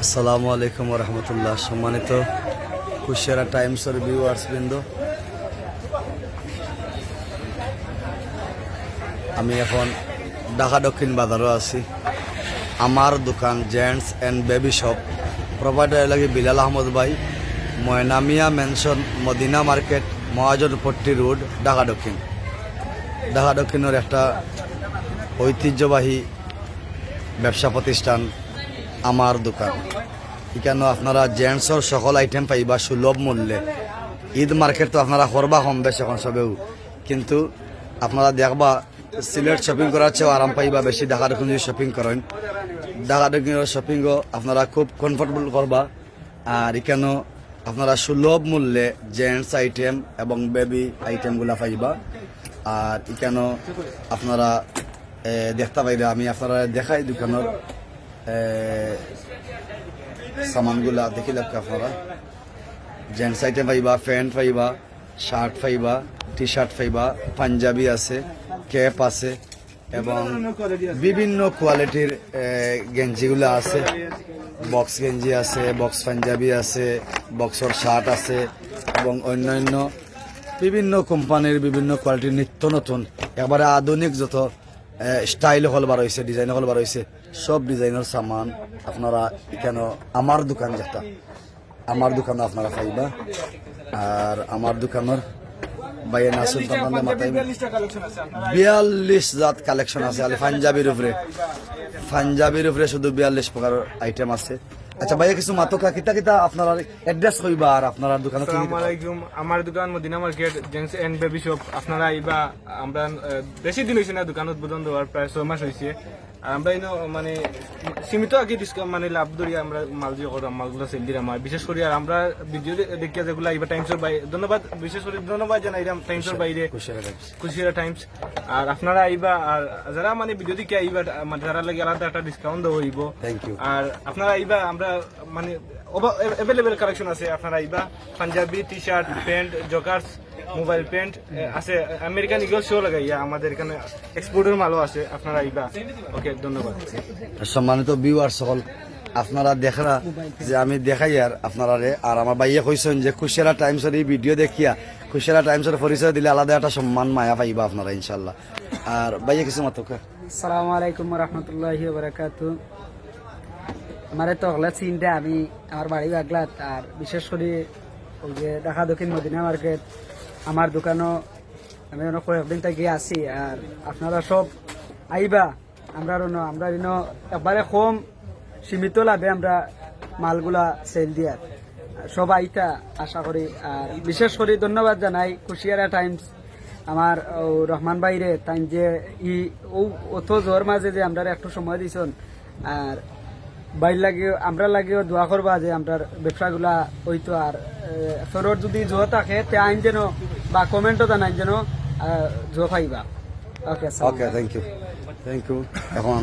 আসসালামু আলাইকুম রহমতুল্লাহ। সম্মানিত কুশিয়ারা টাইমসের ভিউয়ার্স বৃন্দ, আমি এখন ঢাকা দক্ষিণ বাজারও আছি। আমার দোকান gents and baby shop, provider লাগে বিলাল আহমদ ভাই, Moynamiya mansion, Madina market, Mohajanpotti road, Dhaka দক্ষিণ। ঢাকা দক্ষিণের একটা ঐতিহ্যবাহী ব্যবসা প্রতিষ্ঠান আমার দোকান। এখানে আপনারা জেন্টসর সকল আইটেম পাইবা সুলভ মূল্যে। ঈদ মার্কেট তো আপনারা করবা কম বেশ এখন সবেও, কিন্তু আপনারা দেখবা সিলেট শপিং করার চেয়েও আরাম পাইবা বেশি ঢাকা দক্ষিণ যদি শপিং করেন। ঢাকা দক্ষিণের শপিংও আপনারা খুব কমফোর্টেবল করবা। আর এখানেও আপনারা সুলভ মূল্যে জেন্টস আইটেম এবং বেবি আইটেমগুলা পাইবা। আর এখানেও আপনারা দেখতে পাইবা, আমি আপনারা দেখাই দোকানের সামানগুলা দেখিলে আপনারা জেন্টস আইটেম পাইবা, প্যান্ট পাইবা, শার্ট পাইবা, টি শার্ট পাইবা, পাঞ্জাবি আছে, ক্যাপ আছে এবং বিভিন্ন কোয়ালিটির গেঞ্জিগুলো আছে। বক্স গেঞ্জি আছে, বক্স পাঞ্জাবি আছে, বক্সর শার্ট আছে এবং অন্যান্য বিভিন্ন কোম্পানির বিভিন্ন কোয়ালিটির নিত্য নতুন একেবারে আধুনিক যত স্টাইল হল বার হয়েছে, ডিজাইন হল বার হয়েছে, সব ডিজাইনের সামান আপনারা এখানে আমার দোকান যেটা আমার দোকানে আপনারা পাইবা। আর আমার দোকানের বাইরে নাসুল মাথায় 42 জাত কালেকশন আছে। পাঞ্জাবির উপরে শুধু 42 প্রকার আইটেম আছে। আচ্ছা ভাইয়া কিছু মাতকা কিতা কিতা আপনারা অ্যাড্রেস কইবা আর আপনারা দোকানে কি? আসসালামু আলাইকুম। আমার দোকান Madina market gents and baby shop. আপনারা আইবা, আমরা বেশি দিন হইছে না দোকান উদ্বোধন দেওয়ার, প্রায় 6 মাস হইছে। আর আমরা মানে সীমিত আগে ডিসকাউন্ট মানে লাভ ধরিয়া আমরা মাল দিয়ে করাম, মালগুলো সেল দিলাম। আর বিশেষ করে আর আমরা ভিডিও দেখিয়া যেগুলো আইবা টাইমসের বাইরে, ধন্যবাদ, বিশেষ করে ধন্যবাদ জানাইলাম টাইমসের বাইরে, কুশিয়ারা টাইমস। আর আপনারা আইবা, আর যারা মানে ভিডিও দেখে আইবা যারা লাগে আলাদা একটা ডিসকাউন্ট দেওয়া হইব। আর আপনারা আইবা, আমরা মানে অ্যাভেলেবেল কালেকশন আছে। আপনারা আইবা, panjabi, T shirt, pant, joggers, mobile pant আছে, আমেরিকান ইগল শো লাগাইয়া আমাদের এখানে এক্সপোর্টের মালও আছে। আপনারা আইবা। ওকে, ধন্যবাদ। সম্মানিত ভিউয়ার সকল, আপনারা দেখরা যে আমি দেখাই আর আপনারা আর আমার ভাইয়া কইছেন যে কুশিয়ারা টাইমসের এই ভিডিও দেখিয়া কুশিয়ারা টাইমসের পরিচয় দিলে আলাদা একটা সম্মান মায়া পাইবা আপনারা ইনশাল্লাহ। আর ভাইয়া কিছু মাতকা। আসসালামু আলাইকুম রহমতুল্লাহি ওয়া বারাকাতুহু। আমার তো হলা চিন্তা, আমি আমার বাড়ি বাগলাত, আর বিশেষ করে ওই যে ঢাকা দক্ষিণ মদিনা মার্কেট আমার দোকানও আমি কয়েকদিন থেকে আছি। আর আপনারা সব আইবা, আমরা একবারে কম সীমিত লাভে আমরা মালগুলা সেল দিয়ার সব আইতা আশা করি। আর বিশেষ করে ধন্যবাদ জানাই কুশিয়ারা টাইমস আমার রহমান ভাইরে, তাই যে অত জোর মাঝে যে আমরা একটু সময় দিছেন। আর বাইর লাগিও আমরা লাগিও দোয়া করবা যে আমরা ব্যবসাগুলা হইতো। আর সরর যদি জো থাকে তে আইন যেন বা কমেন্টও জানাই যেন জো পাইবা। ওকে ওকে, থ্যাংক ইউ। এখন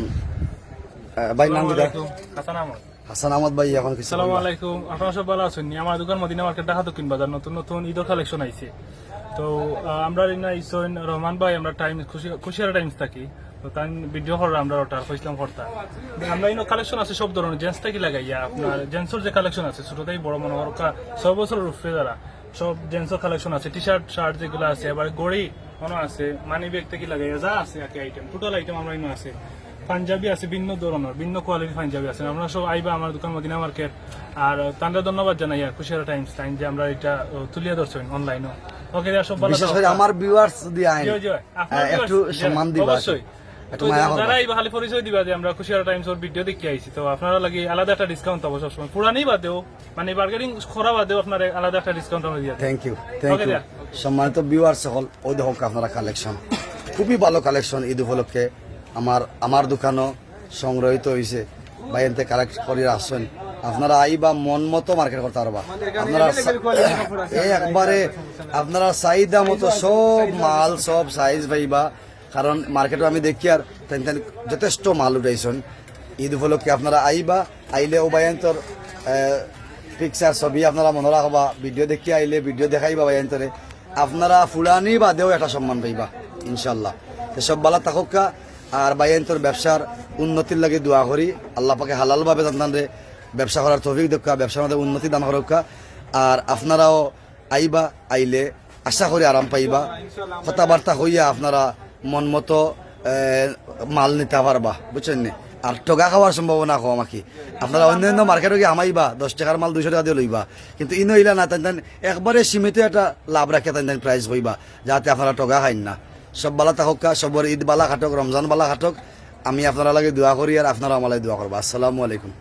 ভাই নাম দিদা? হাসান আহমদ ভাই। এখন কিছু? আসসালামু আলাইকুম। আপনারা সব ভালো আছেন? আমার দোকান মদিনা মার্কেট ঢাকা দক্ষিণ বাজার, নতুন নতুন ঈদের কালেকশন আইছে। তো আমরা ইসন রহমান ভাই, আমরা টাইম কুশিয়ারা টাইমস থাকি। তো তাই ভিডিও করার আমরা ওটার কইছিলাম করতাম। আমরা কালেকশন আছে সব ধরনের, জেন্টস থেকে লাগাইয়া আপনার জেন্টসের যে কালেকশন আছে ছোটটাই বড় মনে করো 6 বছরের উপরে যারা সব জেন্টসের কালেকশন আছে। টি শার্ট শার্ট যেগুলো আছে, এবার গড়ি মনে আছে, মানি ব্যাগ থেকে লাগাইয়া যা আছে আইটেম, টোটাল আইটেম আমরা আছে। পাঞ্জাবি আছে, ভিন্ন ধরনের ভিন্ন কোয়ালিটির পাঞ্জাবি আছে। আমরা সব আইবা আমার দোকান মদিনা মার্কেট। আর তাদের ধন্যবাদ জানাই আর কুশিয়ারা টাইমস টাইম যে আমরা এটা তুলিয়া ধরছেন অনলাইনও। ওকে, সব ভালো। বিশেষ করে আমার ভিউয়ার্স যদি আইন একটু সম্মান দিবা, অবশ্যই যারা এই খালি পরিচয় দিবা যে আমরা কুশিয়ারা টাইমস ওর ভিডিও দেখে আইছি। তো আপনারা লাগে আলাদা একটা ডিসকাউন্ট পাবো সবসময়, পুরানি বাদেও মানে বার্গেনিং করা বাদেও আপনার আলাদা একটা ডিসকাউন্ট আমরা দিয়ে। Thank you. সম্মানিত ভিউয়ার সকল, ওই দেখো আপনারা কালেকশন, খুবই ভালো কালেকশন। ঈদ উপলক্ষে আমার দোকানও সংগ্রহিত হয়েছে। বাইরে কালেক্ট করে আসছেন আপনারা, আইবা মন মতো মার্কেট করতে পারবা। আপনারা একবারে আপনারা চাহিদা মতো সব মাল সব সাইজ পাইবা। কারণ মার্কেটে আমি দেখি আর যথেষ্ট মাল উঠাইছেন ঈদ উপলক্ষে। আপনারা আইবা, আইলে ও বাইন্তর পিকচার ছবি আপনারা মনে রাখবা। ভিডিও দেখি আইলে ভিডিও দেখাইবা বাইন্তরে, আপনারা ফুলানি বাদেও একটা সম্মান পাইবা ইনশাল্লাহ। সব বালা থাকুকা। আর বাইন্তর ব্যবসার উন্নতির লাগে দোয়া করি, আল্লাহ পাকে হালাল ভাবে জানতাম রে ব্যবসা করার তৌফিক দক্কা, ব্যবসার মধ্যে উন্নতি দান করক্কা। আর আপনারাও আইবা, আইলে আশা করি আরাম পাইবা, কথাবার্তা হইয়া আপনারা মন মতো মাল নিতে পারবা, বুঝছেন নি? আর টগা খাওয়ার সম্ভাবনা কম আকি। আপনারা অন্যান্য মার্কেটে গিয়ে আমাইবা 10 টাকার মাল 200 টাকা দিয়ে লইবা, কিন্তু ইনো ইলা না, তাই একবারে সীমিত একটা লাভ রাখে তাই প্রাইস হইবা, যাতে আপনারা টগা খাইন না। সব বালা থাকুক, সবর ঈদ বালা খাটক, রমজান বালা খাটক। আমি আপনারা লাগে দোয়া করি আর আপনারা আমালাই দোয়া করবা। আসসালামু আলাইকুম।